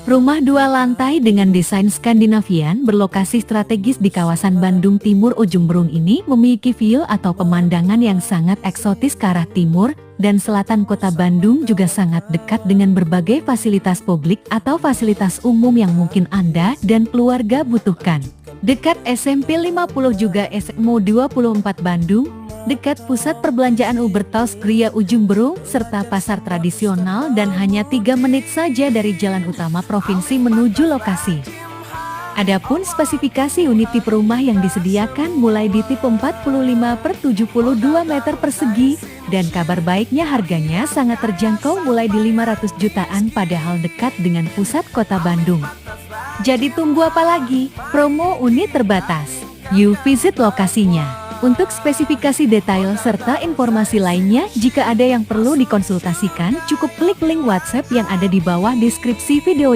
Rumah 2 lantai dengan desain Skandinavian berlokasi strategis di kawasan Bandung Timur Ujung Berung ini memiliki view atau pemandangan yang sangat eksotis ke arah timur dan selatan kota Bandung, juga sangat dekat dengan berbagai fasilitas publik atau fasilitas umum yang mungkin Anda dan keluarga butuhkan. Dekat SMP 50 juga SMO 24 Bandung, dekat pusat perbelanjaan Ubertos Gria Ujung Berung, serta pasar tradisional, dan hanya 3 menit saja dari jalan utama provinsi menuju lokasi. Adapun spesifikasi unit tipe rumah yang disediakan mulai di tipe 45/72 meter persegi, dan kabar baiknya harganya sangat terjangkau mulai di 500 jutaan padahal dekat dengan pusat kota Bandung. Jadi tunggu apa lagi? Promo unit terbatas. Yuk visit lokasinya. Untuk spesifikasi detail serta informasi lainnya, jika ada yang perlu dikonsultasikan, cukup klik link WhatsApp yang ada di bawah deskripsi video ini.